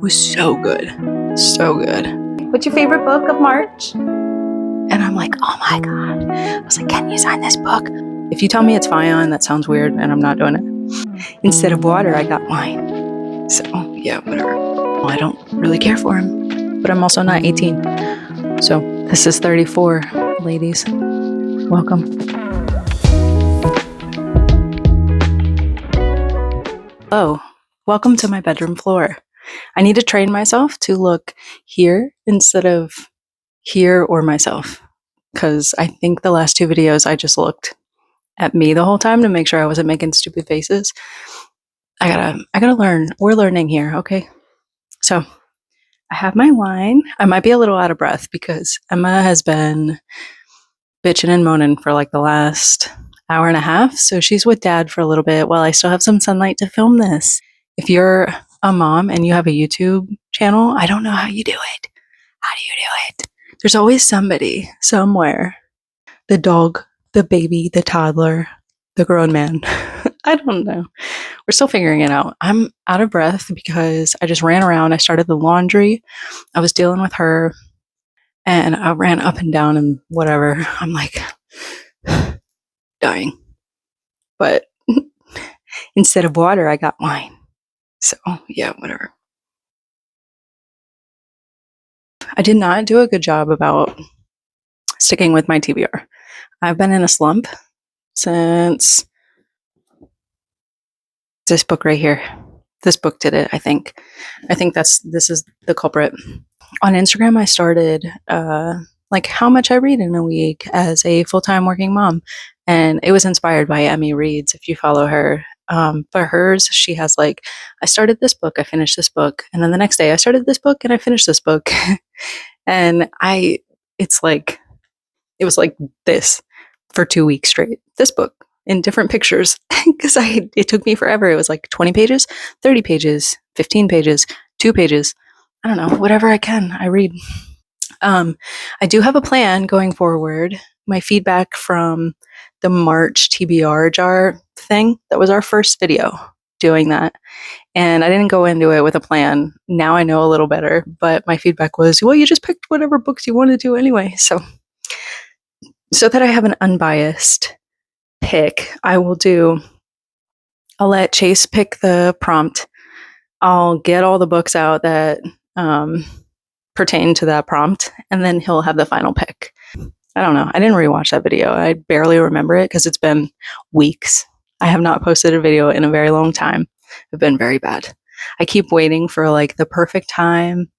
was so good. So good. What's your favorite book of March? And I'm like, oh my God. I was like, can you sign this book? If you tell me it's Fion, that sounds weird and I'm not doing it. Instead of water, I got wine. So yeah, whatever. Well, I don't really care for him, but I'm also not 18. So this is 34, ladies. Welcome. Hello. Welcome to my bedroom floor. I need to train myself to look here instead of here or myself, because I think the last two videos I just looked at me the whole time to make sure I wasn't making stupid faces. I gotta learn. We're learning here, okay? So I have my wine. I might be a little out of breath because Emma has been bitching and moaning for like the last hour and a half. So she's with Dad for a little bit while I still have some sunlight to film this. If you're a mom and you have a YouTube channel, I don't know how you do it. How do you do it? There's always somebody somewhere. The dog, the baby, the toddler, the grown man. I don't know. We're still figuring it out. I'm out of breath because I just ran around. I started the laundry. I was dealing with her and I ran up and down and whatever. I'm like dying. But instead of water, I got wine. So yeah, whatever. I did not do a good job about sticking with my TBR. I've been in a slump since this book right here. This book did it, I think. I think this is the culprit. On Instagram, I started like how much I read in a week as a full-time working mom. And it was inspired by Emmy Reads, if you follow her. But hers, she has like, I started this book, I finished this book. And then the next day I started this book and I finished this book. And it was like this for 2 weeks straight. This book in different pictures because it took me forever. It was like 20 pages, 30 pages, 15 pages, 2 pages. I don't know, whatever I can, I read. I do have a plan going forward. My feedback from the March TBR jar thing, that was our first video doing that. And I didn't go into it with a plan. Now I know a little better, but my feedback was, well, you just picked whatever books you wanted to anyway. So that I have an unbiased pick, I'll let Chase pick the prompt. I'll get all the books out that pertain to that prompt, and then he'll have the final pick. I don't know. I didn't rewatch that video. I barely remember it because it's been weeks. I have not posted a video in a very long time. I've been very bad. I keep waiting for like the perfect time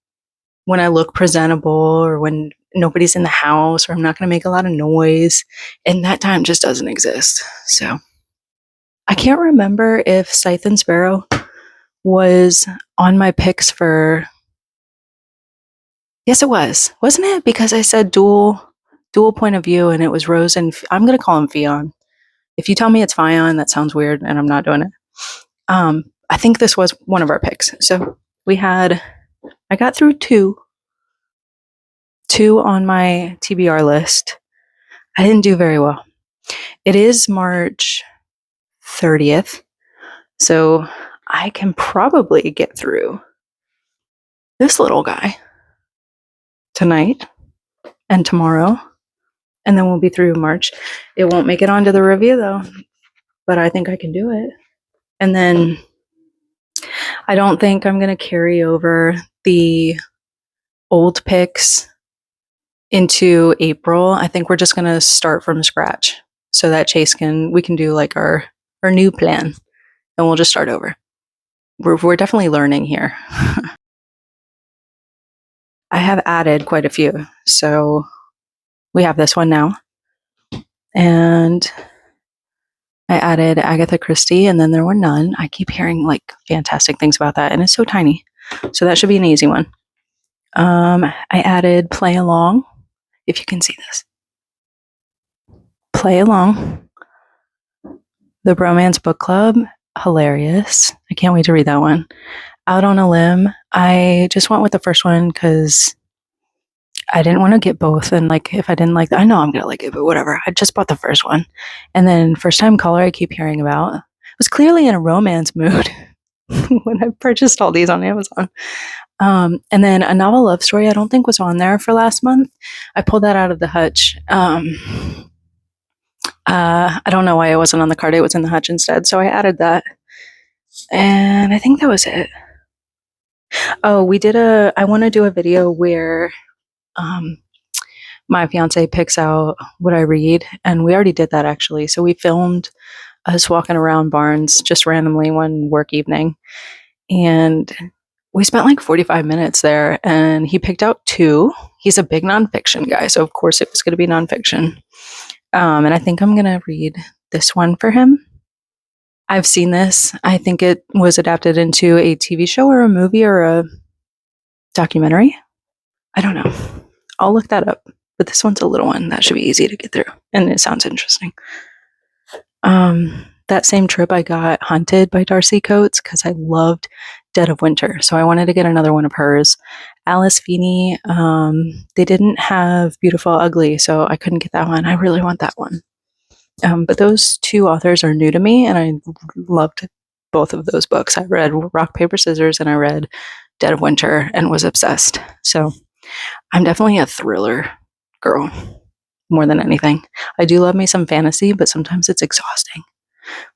when I look presentable or when nobody's in the house or I'm not going to make a lot of noise. And that time just doesn't exist. So I can't remember if Scythe and Sparrow was on my picks for... Yes, it was. Wasn't it? Because I said dual point of view and it was Rose and... I'm going to call him Fion. If you tell me it's Fion, that sounds weird and I'm not doing it. I think this was one of our picks. So I got through two on my TBR list. I didn't do very well. It is March 30th, so I can probably get through this little guy tonight and tomorrow, and then we'll be through March. It won't make it onto the review though, but I think I can do it. And then I don't think I'm going to carry over the old picks into April. I think we're just going to start from scratch so that we can do like our new plan and we'll just start over. We're definitely learning here. I have added quite a few. So we have this one now. And I added Agatha Christie and then there were none. I keep hearing like fantastic things about that and it's so tiny. So that should be an easy one. I added Play Along. If you can see this. Play Along. The Bromance Book Club. Hilarious. I can't wait to read that one. Out on a Limb. I just went with the first one because I didn't want to get both. And like, if I didn't like that, I know I'm going to like it, but whatever. I just bought the first one. And then First Time Caller I keep hearing about. I was clearly in a romance mood when I purchased all these on Amazon. And then a novel love story I don't think was on there for last month. I pulled that out of the hutch. I don't know why it wasn't on the card. It was in the hutch instead. So I added that. And I think that was it. Oh, I want to do a video where um, my fiance picks out what I read. And we already did that actually. So we filmed us walking around Barnes just randomly one work evening. And we spent like 45 minutes there and he picked out two. He's a big nonfiction guy. So, of course, it was going to be nonfiction. And I think I'm going to read this one for him. I've seen this. I think it was adapted into a TV show or a movie or a documentary. I don't know. I'll look that up. But this one's a little one that should be easy to get through. And it sounds interesting. That same trip, I got Hunted by Darcy Coates because I loved Dead of Winter. So I wanted to get another one of hers. Alice Feeney, they didn't have Beautiful Ugly, so I couldn't get that one. I really want that one. But those two authors are new to me, and I loved both of those books. I read Rock, Paper, Scissors, and I read Dead of Winter and was obsessed. So I'm definitely a thriller girl more than anything. I do love me some fantasy, but sometimes it's exhausting.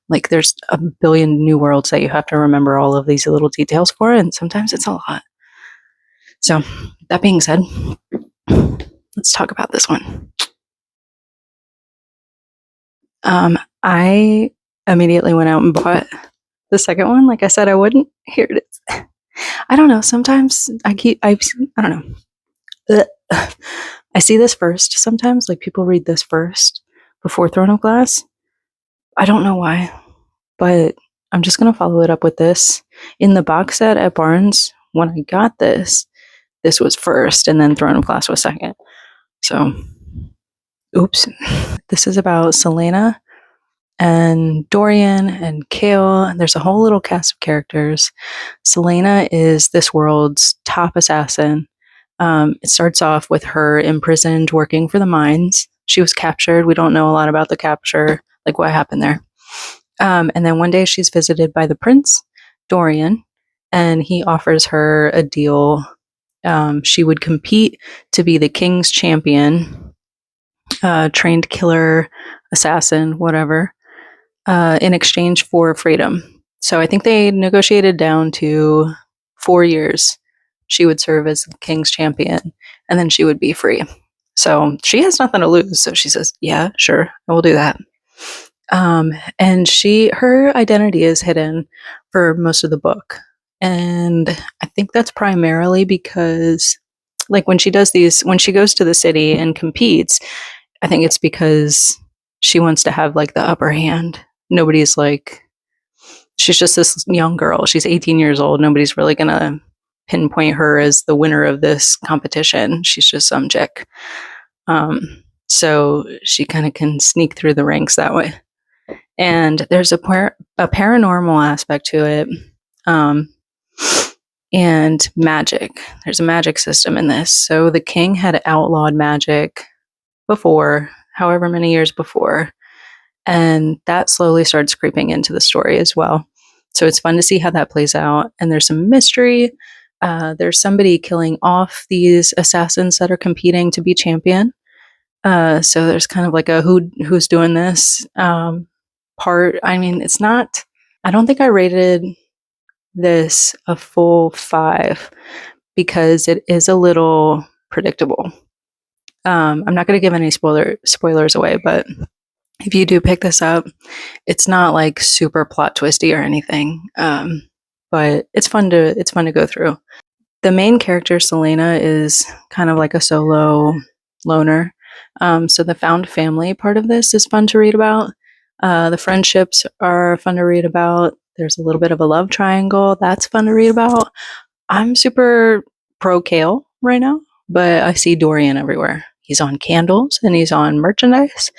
Like there's a billion new worlds that you have to remember all of these little details for, and sometimes it's a lot. So that being said, let's talk about this one. I immediately went out and bought the second one. Like I said, I wouldn't. Here it is. I don't know. Sometimes I don't know. I see this first sometimes. Like people read this first before Throne of Glass. I don't know why, but I'm just going to follow it up with this. In the box set at Barnes, when I got this was first, and then Throne of Glass was second. So, oops. This is about Celaena and Dorian and Kale. There's a whole little cast of characters. Celaena is this world's top assassin. It starts off with her imprisoned working for the mines. She was captured. We don't know a lot about the capture, like what happened there. And then one day she's visited by the prince, Dorian, and he offers her a deal. She would compete to be the king's champion, trained killer, assassin, whatever, in exchange for freedom. So I think they negotiated down to 4 years. She would serve as the king's champion, and then she would be free. So she has nothing to lose. So she says, "Yeah, sure, I will do that." And her identity is hidden for most of the book, and I think that's primarily because, like, when she goes to the city and competes, I think it's because she wants to have like the upper hand. Nobody's like, she's just this young girl. She's 18 years old. Nobody's really gonna pinpoint her as the winner of this competition. She's just some chick. So she kind of can sneak through the ranks that way. And there's a paranormal aspect to it, and magic. There's a magic system in this. So the king had outlawed magic before, however many years before, and that slowly starts creeping into the story as well. So it's fun to see how that plays out. And there's some mystery. There's somebody killing off these assassins that are competing to be champion. So there's kind of like a who's doing this part. I mean, it's not. I don't think I rated this a full 5 because it is a little predictable. I'm not going to give any spoilers away, but if you do pick this up, it's not like super plot twisty or anything. But it's fun to go through. The main character, Celaena, is kind of like a solo loner. So the found family part of this is fun to read about. The friendships are fun to read about. There's a little bit of a love triangle. That's fun to read about. I'm super pro Kale right now, but I see Dorian everywhere. He's on candles and he's on merchandise.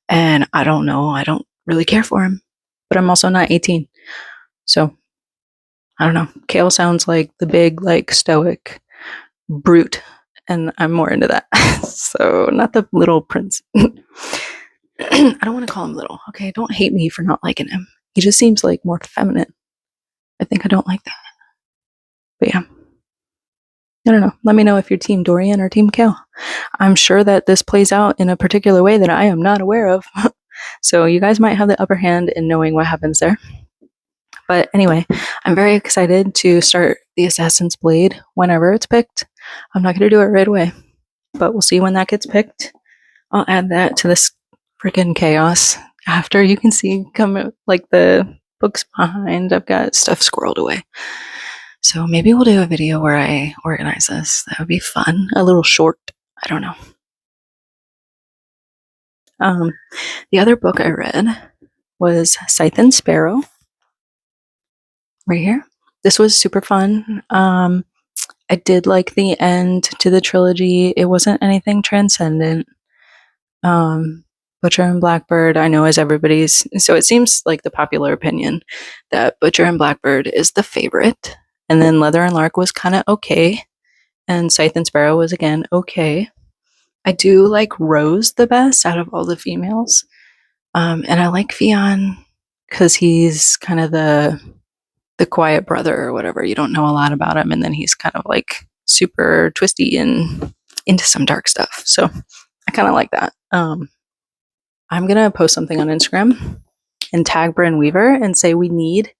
And I don't know. I don't really care for him. But I'm also not 18. So I don't know. Kale sounds like the big, like, stoic brute. And I'm more into that. So not the little prince. I don't want to call him little. Okay, don't hate me for not liking him. He just seems like more feminine. I think I don't like that. But yeah. I don't know. Let me know if you're Team Dorian or Team Kale. I'm sure that this plays out in a particular way that I am not aware of. So you guys might have the upper hand in knowing what happens there. But anyway, I'm very excited to start the Assassin's Blade whenever it's picked. I'm not going to do it right away, but we'll see when that gets picked. I'll add that to this freaking chaos after. You can see come like the books behind. I've got stuff squirreled away. So maybe we'll do a video where I organize this. That would be fun. A little short. I don't know. The other book I read was Scythe and Sparrow. Right here. This was super fun. I did like the end to the trilogy. It wasn't anything transcendent. Butcher and Blackbird, I know, is everybody's. So it seems like the popular opinion that Butcher and Blackbird is the favorite. And then Leather and Lark was kind of okay. And Scythe and Sparrow was again okay. I do like Rose the best out of all the females. And I like Fionn because he's kind of the quiet brother or whatever. You don't know a lot about him. And then he's kind of like super twisty and into some dark stuff. So I kind of like that. I'm going to post something on Instagram and tag Bryn Weaver and say we need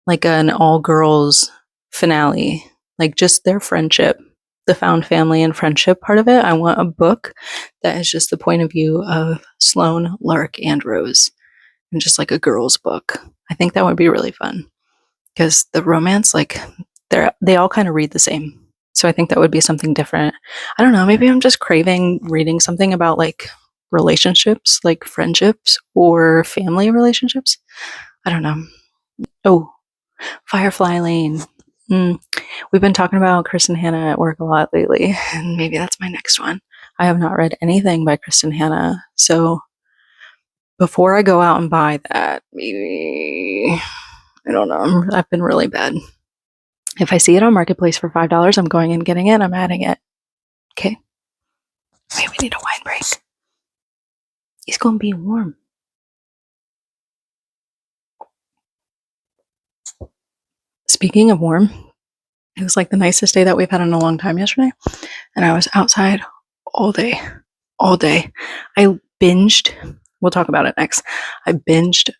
like an all girls finale, like just their friendship, the found family and friendship part of it. I want a book that is just the point of view of Sloane, Lark, and Rose, and just like a girls book. I think that would be really fun because the romance, like they all kind of read the same. So I think that would be something different. I don't know, maybe I'm just craving reading something about like relationships, like friendships or family relationships. I don't know. Oh, Firefly Lane. We've been talking about Kristen Hanna at work a lot lately, and maybe that's my next one. I have not read anything by Kristen Hanna, so before I go out and buy that, maybe, I don't know, I've been really bad. If I see it on Marketplace for $5, I'm going and getting it. I'm adding it. Okay. Wait, we need a wine break. It's going to be warm. Speaking of warm, it was like the nicest day that we've had in a long time yesterday. And I was outside all day. All day. I binged. We'll talk about it next. I binged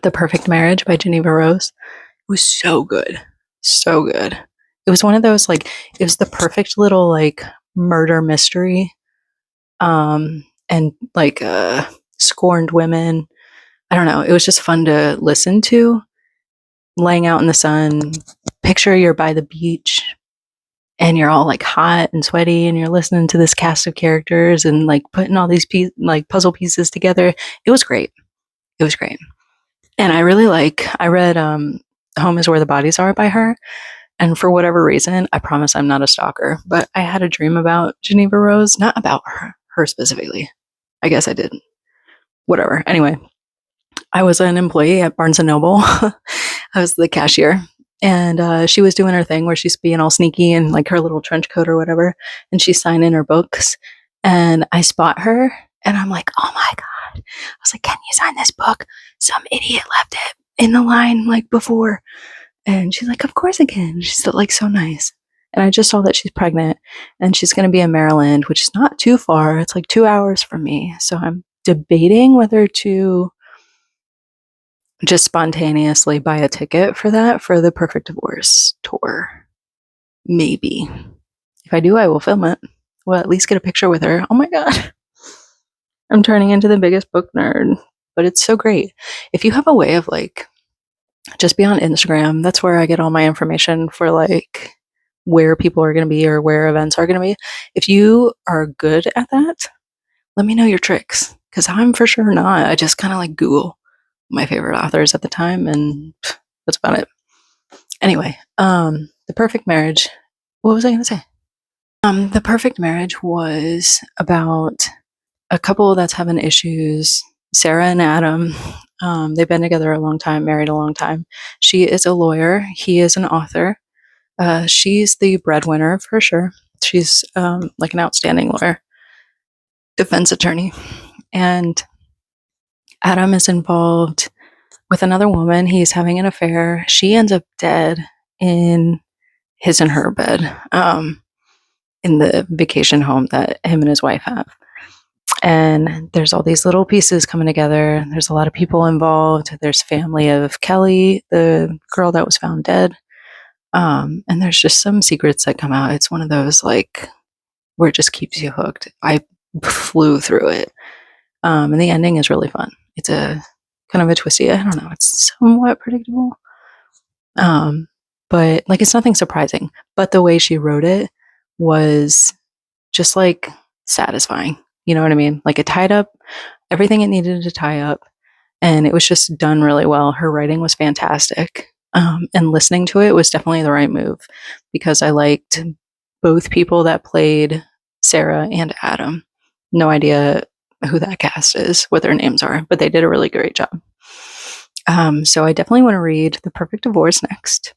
The Perfect Marriage by Geneva Rose. It was so good. So good. It was one of those, like, it was the perfect little, like, murder mystery. And, like, scorned women. I don't know. It was just fun to listen to. Laying out in the sun. Picture you're by the beach and you're all like hot and sweaty and you're listening to this cast of characters and like putting all these like puzzle pieces together. It was great. It was great. And I read Home is Where the Bodies Are by her. And for whatever reason, I promise I'm not a stalker, but I had a dream about Geneva Rose, not about her specifically. I guess I did. Whatever. Anyway, I was an employee at Barnes & Noble. I was the cashier. And she was doing her thing where she's being all sneaky in like her little trench coat or whatever. And she's signing her books. And I spot her and I'm like, oh my God. I was like, can you sign this book? Some idiot left it in the line like before. And she's like, of course I can. She's like so nice. And I just saw that she's pregnant and she's going to be in Maryland, which is not too far. It's like 2 hours from me. So I'm debating whether to just spontaneously buy a ticket for that for the Perfect Divorce tour. Maybe. If I do, I will film it. Well, at least get a picture with her. Oh my God. I'm turning into the biggest book nerd, but it's so great. If you have a way of like, just be on Instagram. That's where I get all my information for like where people are going to be or where events are going to be. If you are good at that, let me know your tricks because I'm for sure not. I just kind of like Google my favorite authors at the time and that's about it. Anyway, The Perfect Marriage. What was I going to say? The Perfect Marriage was about a couple that's having issues. Sarah and Adam. They've been together a long time, married a long time. She is a lawyer. He is an author. She's the breadwinner for sure. She's like an outstanding lawyer, defense attorney. And Adam is involved with another woman. He's having an affair. She ends up dead in his and her bed, in the vacation home that him and his wife have. And there's all these little pieces coming together. There's a lot of people involved. There's family of Kelly, the girl that was found dead. And there's just some secrets that come out. It's one of those like where it just keeps you hooked. I flew through it. And the ending is really fun. It's a kind of a twisty, I don't know, it's somewhat predictable. But like it's nothing surprising. But the way she wrote it was just like satisfying. You know what I mean? Like it tied up everything it needed to tie up, and it was just done really well. Her writing was fantastic. And listening to it was definitely the right move because I liked both people that played Sarah and Adam. No idea who that cast is, what their names are, but they did a really great job. So I definitely want to read The Perfect Divorce next.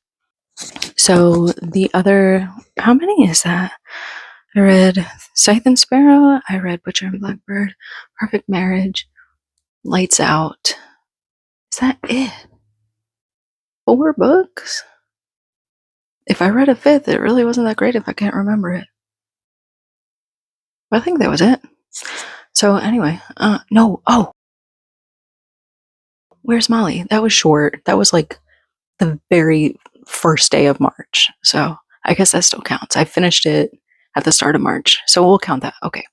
So the other, how many is that? I read Scythe and Sparrow. I read Butcher and Blackbird, Perfect Marriage, Lights Out. Is that it? 4 books? If I read a 5th, it really wasn't that great if I can't remember it. But I think that was it. So anyway, no, Where's Molly? That was short. That was like the very first day of March. So I guess that still counts. I finished it at the start of March. So we'll count that. Okay.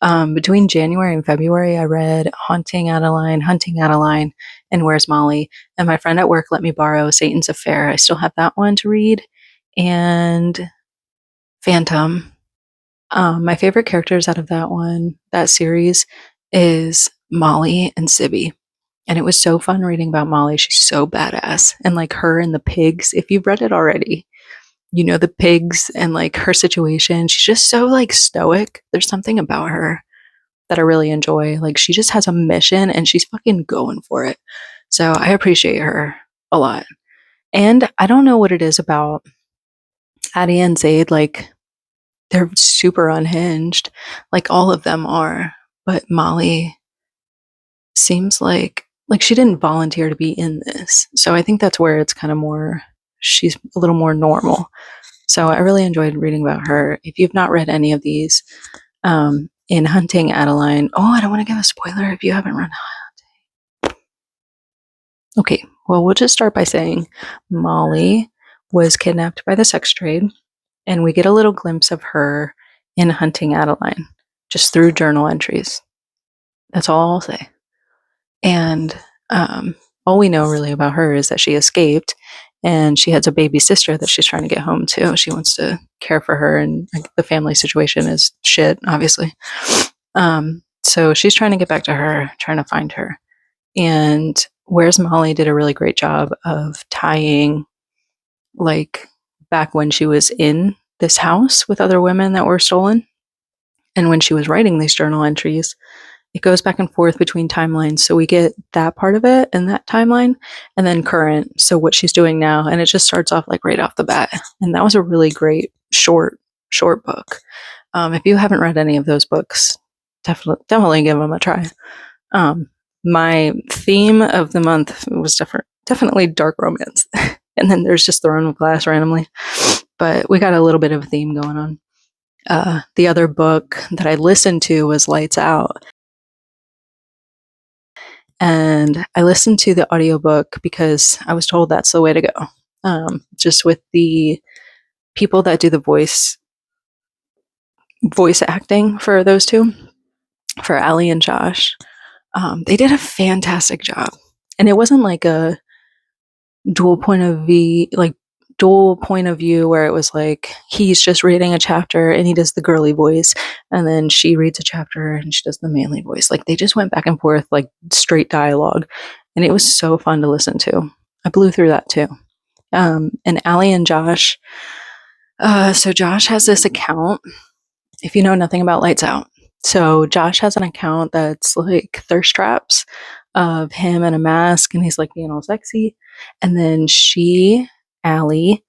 Between January and February, I read Hunting Adeline, and Where's Molly? And my friend at work let me borrow Satan's Affair. I still have that one to read. And Phantom. My favorite characters out of that series, is Molly and Sibby. And it was so fun reading about Molly. She's so badass. And like her and the pigs, if you've read it already, you know the pigs and like her situation. She's just so like stoic. There's something about her that I really enjoy. Like she just has a mission and she's fucking going for it. So I appreciate her a lot. And I don't know what it is about Addie and Zaid. Like they're super unhinged. Like all of them are. But Molly seems like she didn't volunteer to be in this. So I think that's where it's kind of more, she's a little more normal. So I really enjoyed reading about her. If you've not read any of these, in Hunting Adeline, I don't want to give a spoiler if you haven't read Hunting. Okay, well, we'll just start by saying Molly was kidnapped by the sex trade, and we get a little glimpse of her in Hunting Adeline, just through journal entries. That's all I'll say. And all we know really about her is that she escaped and she has a baby sister that she's trying to get home to. She wants to care for her, and like, the family situation is shit, obviously. So she's trying to get back to her, trying to find her. And Where's Molly did a really great job of tying, like, back when she was in this house with other women that were stolen. And when she was writing these journal entries, it goes back and forth between timelines. So we get that part of it and that timeline, and then current. So what she's doing now. And it just starts off like right off the bat. And that was a really great short book. If you haven't read any of those books, definitely give them a try. My theme of the month was definitely dark romance. And then there's just Throne of Glass randomly. But we got a little bit of a theme going on. The other book that I listened to was Lights Out. And I listened to the audiobook because I was told that's the way to go. Just with the people that do the voice acting for those two, for Allie and Josh, they did a fantastic job. And it wasn't like a dual point of view where it was like he's just reading a chapter and he does the girly voice, and then she reads a chapter and she does the manly voice. Like they just went back and forth like straight dialogue, and it was so fun to listen to. I blew through that too. And Allie and Josh, so Josh has this account, if you know nothing about Lights Out. So Josh has an account that's like thirst traps of him in a mask, and he's like being all sexy. And then Allie,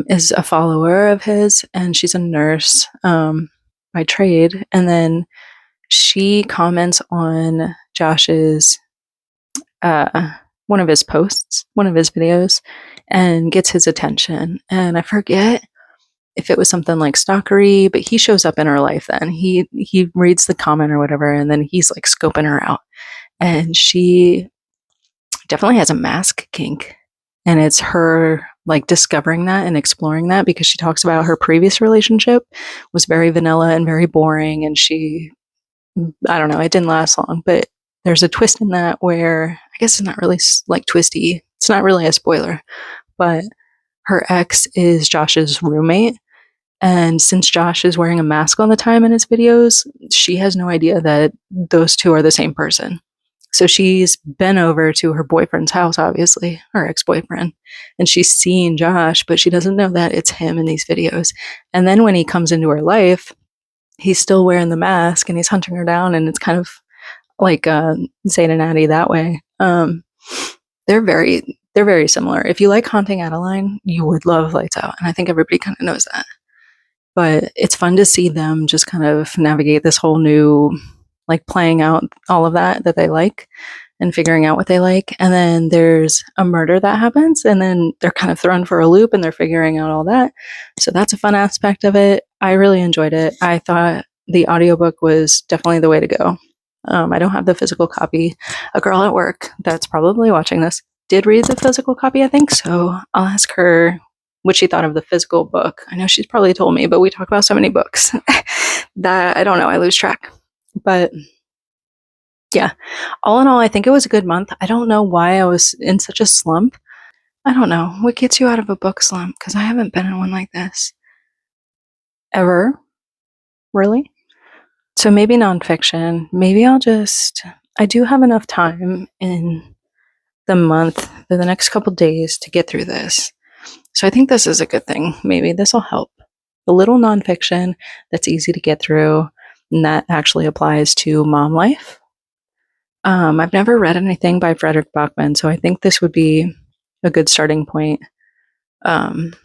is a follower of his, and she's a nurse by trade. And then she comments on Josh's one of his posts, one of his videos, and gets his attention. And I forget if it was something like stalkery, but he shows up in her life then. He reads the comment or whatever, and then he's like scoping her out. And she definitely has a mask kink. And it's her like discovering that and exploring that, because she talks about her previous relationship was very vanilla and very boring. And I don't know, it didn't last long, but there's a twist in that where I guess it's not really like twisty. It's not really a spoiler, but her ex is Josh's roommate. And since Josh is wearing a mask all the time in his videos, she has no idea that those two are the same person. So she's been over to her boyfriend's house, obviously, her ex-boyfriend, and she's seen Josh, but she doesn't know that it's him in these videos. And then when he comes into her life, he's still wearing the mask and he's hunting her down, and it's kind of like Zayn and Addie that way. They're very similar. If you like Haunting Adeline, you would love Lights Out, and I think everybody kind of knows that. But it's fun to see them just kind of navigate this whole new, like playing out all of that they like and figuring out what they like. And then there's a murder that happens, and then they're kind of thrown for a loop and they're figuring out all that. So that's a fun aspect of it. I really enjoyed it. I thought the audiobook was definitely the way to go. I don't have the physical copy. A girl at work that's probably watching this did read the physical copy, I think. So I'll ask her what she thought of the physical book. I know she's probably told me, but we talk about so many books that I don't know, I lose track. But yeah, all in all, I think it was a good month. I don't know why I was in such a slump. I don't know. What gets you out of a book slump? Because I haven't been in one like this ever. Really? So maybe nonfiction. Maybe I do have enough time in the month, for the next couple days, to get through this. So I think this is a good thing. Maybe this will help. A little nonfiction that's easy to get through, and that actually applies to mom life. I've never read anything by Frederick Bachman, so I think this would be a good starting point. And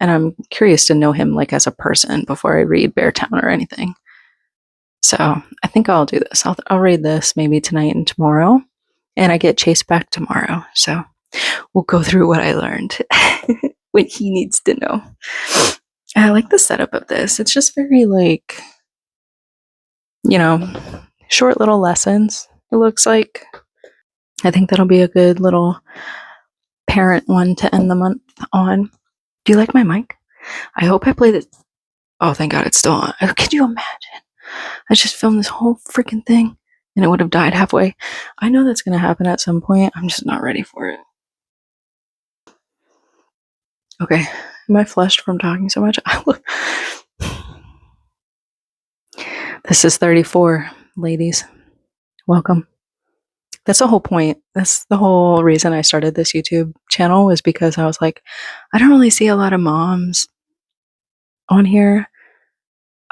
I'm curious to know him like as a person before I read Beartown or anything. So I think I'll do this. I'll read this maybe tonight and tomorrow, and I get Chase back tomorrow. So we'll go through what I learned, what he needs to know. I like the setup of this. It's just very like, short little lessons, it looks like. I think that'll be a good little parent one to end the month on. Do you like my mic? I hope I played it. Oh, thank God it's still on. Could you imagine? I just filmed this whole freaking thing and it would have died halfway. I know that's going to happen at some point. I'm just not ready for it. Okay. Am I flushed from talking so much? This is 34, ladies. Welcome. That's the whole point. That's the whole reason I started this YouTube channel, was because I was like, I don't really see a lot of moms on here.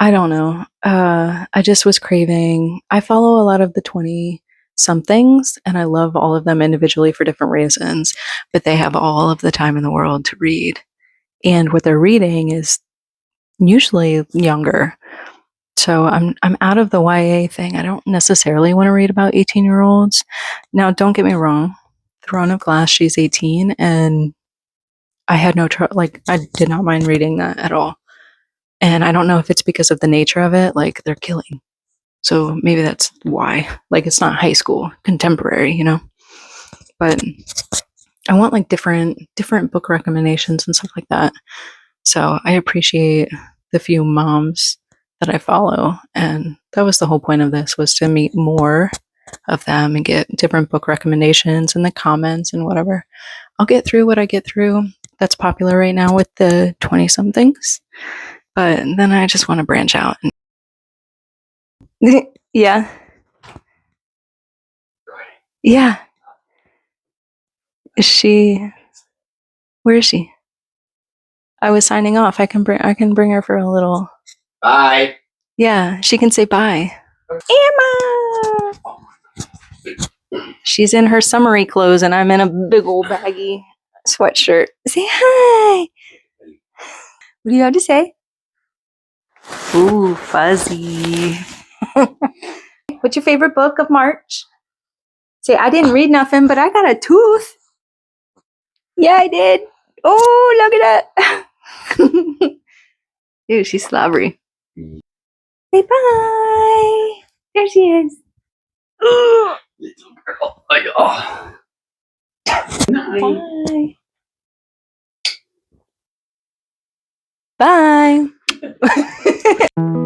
I don't know. I just was craving. I follow a lot of the 20 somethings, and I love all of them individually for different reasons, but they have all of the time in the world to read. And what they're reading is usually younger. So I'm out of the YA thing. I don't necessarily want to read about 18-year-olds. Now, don't get me wrong. Throne of Glass, she's 18, and I had no trouble. Like, I did not mind reading that at all. And I don't know if it's because of the nature of it. Like, they're killing. So maybe that's why. Like, it's not high school, contemporary, But I want like different book recommendations and stuff like that. So I appreciate the few moms that I follow, and that was the whole point of this, was to meet more of them and get different book recommendations in the comments and whatever. I'll get through what I get through that's popular right now with the 20 somethings, but then I just want to branch out. Yeah. Where is she? I was signing off. I can bring her for a little. Bye. Yeah, she can say bye. Emma! She's in her summery clothes and I'm in a big old baggy sweatshirt. Say hi! What do you have to say? Ooh, fuzzy. What's your favorite book of March? Say, I didn't read nothing, but I got a tooth. Yeah, I did. Oh, look at that. Ew, she's slobbery. Say bye. There she is. Little girl. Oh, night. Bye. Bye.